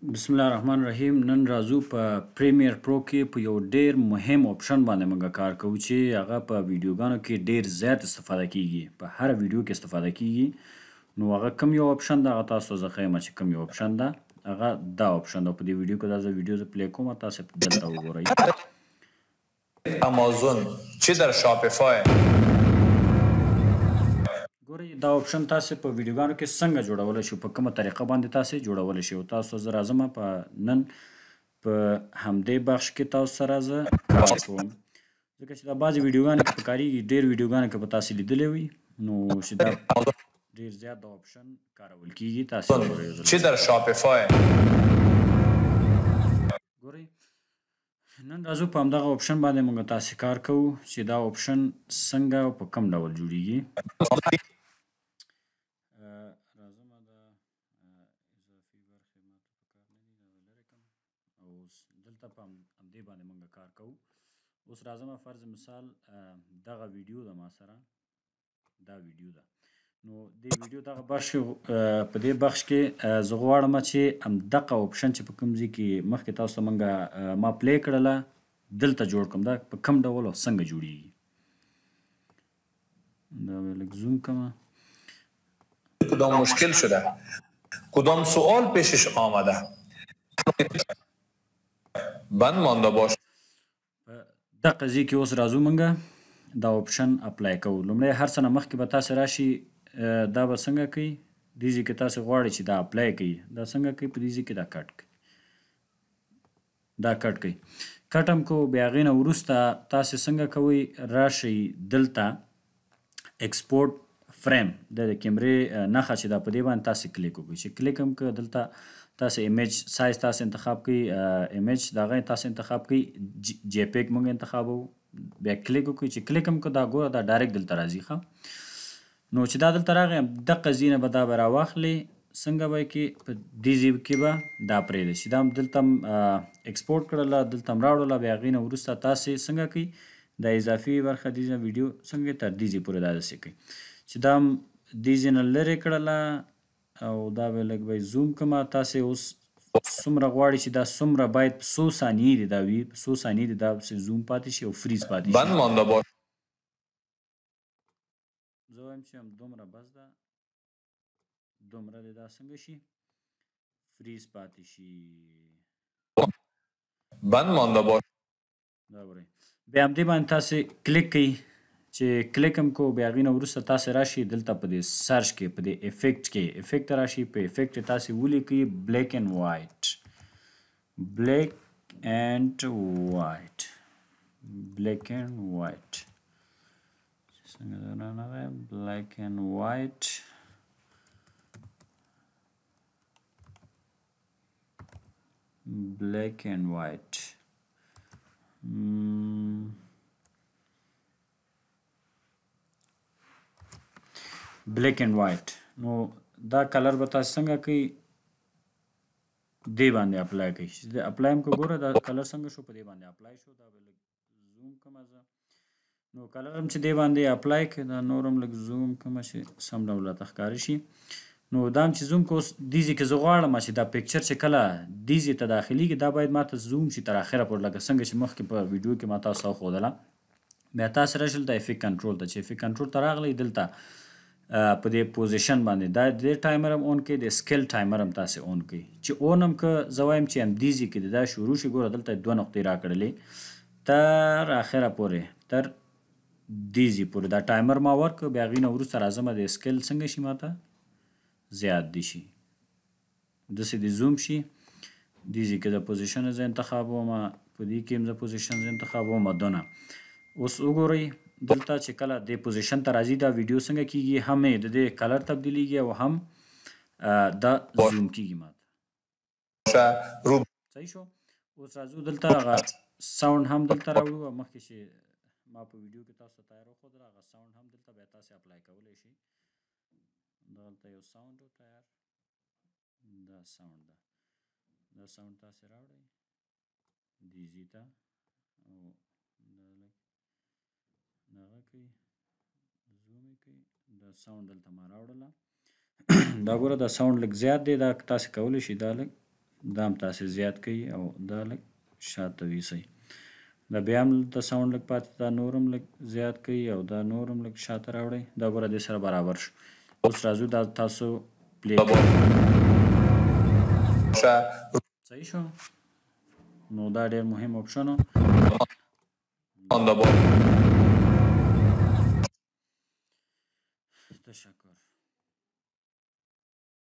بسم الله الرحمن الرحیم. نن راځو په پریمیر پرو کې په یو ډیر مهم اپشن باندې موږ کار کوو چې هغه په ویډیوګانو کې ډیر زیات استفاده کیږي، په هر ویډیو کې استفاده کیږي. نو هغه کوم یو اپشن ده، هغه تاسو ته زه ښیم چې کوم یو اپشن ده. هغه دا اپشن ده. په دې ویډیو کې دا زه ویډیو زه پلی کوم، تاسو دلته وګورئ. امازون چې در شاپیفای ګورئ دا اپشن تاسو په ویډیوګانو کې څنګه جوړولی شو، په کومه طریقه باندې تاسو جوړولی شو. تاسو زه راځم په نن په همدې بخش کې تاسو سره زه کار کوم، ځکه چې دا بعضې ویډیوګانو کې پکارېږي، ډېر ویډیوګانو کې به تاسو لیدلی وي، نو چې دا ډېر زیات دا اپشن کارول کېږي. تاسو وګورئ چې در شاپیفای ګورئ نن راځو په همدغه اپشن باندې موږ تاسې کار کوو چې دا اپشن څنګه او په کوم ډول جوړیږي. دلته په همدې باندې موږ کار کوو. اوس راځم فرض مثال دغه ویډیو ده، ما سره دا ویډیو ده. نو دې ویډیو دغه بخش په دې بخش کې زه غواړم چې همدغه اپشن چې په کوم ځای کې مخکې تاسو ته موږ ما پلی کړله دلته جوړ کړم. دا په کوم ډول او څنګه جوړیږي. دا به لږ زوم کړم. کدام مشکل شده، کدام سوال پیشش آمده، بند مانده باش. دا قضیه کې اوس راځو موږ دا اپشن اپلای کوو. لومړی هر څه نه مخکې به تاسې راشي، دا به څنګه کوي، دې ځای کې تاسې غواړئ چې دا اپلای کوي، دا څنګه کوي، په دې ځای کې دا کټ کوي، دا کټ کوي. کټ هم کو، بیا هغې نه وروسته تاسې څنګه کوئ، راشئ دلته ایکسپورټ فریم د کیمرې نښه چې دا په دې باندې تاسې کلیک وکړئ. چې کلیک هم که دلته تاسې ایمیج سایز تاسې انتخاب کړئ، ایمیج د هغه تاسې انتخاب کړئ، جی پیک موږ انتخابوو، بیا کلیک وکړئ. چې کلیک هم که دا ګوره دا ډایرکټ دلته راځي ښه. نو چې دا دلته راغی دغه ځای نه به دا به راواخلئ، څنګه به یې کړئ، په دې ځای کې به دا پرېږدئ چې دا هم دلته هم ایکسپورټ کړله، دلته هم راوړله. بیا هغې نه وروسته تاسې څنګه کوئ، دا اضافي برخه دې ویډیو څنګه تر دې ځای پورې دا داسې کوئ چې دا هم دې ځای نه لرې کړله، او دا به لږ به زوم کړمه. تاسې اوس څومره غواړئ چې دا څومره باید په څو ثانیې دې دا وي، په څو ثانیې دې دا زوم پاتې شي او فریز پاتې شي. بند مانده باش. زه وایم چې هم دومره بس ده، دومره دې دا څنګه شي، فریز پاتې شي. بند مانده باش. دا ګورئ بیا همدې باندې تاسې کلیک کوئ. چې کلیک هم کو، بیا هغې نه وروسته تاسې راشئ دلته په دې سرچ کې، په دې افیکټ کې، افیکټ ته راشئ. په افیکټ کې تاسې ولیکئ بلیک اینډ وایټ، بلیک اینډ وایټ، بلیک اینډ وایټ، څنګه دا نه دی، بلیک اینډ وایټ، بلیک اینډ وایټ. بلیک اینډ وایټ. نو دا کلر به تاسو څنګه کوئ، دې باندې اپلای کوئ. چې اپلای هم که ګوره دا کلر څنګه شو، په دې باندې اپلای شو. دا به لږ زوم کړمه زه. نو کلر هم چې دې باندې اپلای کړئ، دا نور هم لږ زوم کړمه چې سم ډول راته ښکاره شي. نو دا هم چې زوم که اوس دې ځای کې زه غواړم چې دا پکچر چې کله دې ځای ته داخلېږي دا باید ماته زوم شي تر اخره پورې، لکه څنګه چې مخکې په ویډیو کې ما تاسو ته وښودله. بیا تاسې راشئ دلته افیکټ کنټرول ته. چې افیکټ کنټرول ته راغلی، دلته په دې پوزیشن باندې دا دې ټایمر هم اون کړئ، د سکیل ټایمر هم تاسې اون کړئ. چې اون هم که زه وایم چې همدې ځای کې دا شروع شي، ګوره دلته 2 نقطې راکړلې تر اخره پورې، تر دې ځای پورې دا ټایمر ما ورکړ. بیا هغې نه وروسته راځم د سکیل څنګه شي، ماته زیات دي شي، داسې دې زوم شي. دې ځای کې د پوزیشن زه انتخابوم، په دې کې هم زه پوزیشن زه انتخابوم 2. اوس وګورئ دلته چې کله دې پوزیشن ته راځي دا ویډیو څنګه کیږي، هم یې د دې کلر تبدیلیږي او هم دا زوم کیږي ماته. صحیح شو. اوس راځو دلته هغه ساوند هم دلته راوړو، او مخکې چې ما په ویډیو کې تاسو ته تیار وښودله هغه ساوند هم دلته بیا تاسې اپلای کولی شئ. دلته یو ساوند و تیار، دا ساوند ده، دا ساوند تاسې راوړئ دې ځای ته، او دا لږ دغه کوي، زوم یې کوي. دا ساوند دلته ما راوړله. دا ګوره دا ساوند لږ زیات دی، دا تاسې کولی شئ دا لږ دا هم تاسې زیات کوي او دا لږ شاته ویسئ. دا بیا هم د ساوند لږ پاتې دا نور هم لږ زیات کوي او دا نور هم لږ شاته راوړئ. دا ګوره دې سره برابر شو. اوس راځو دا تاسو پلی صحیح شو. نو دا ډېر مهم اپشن و. تشکر.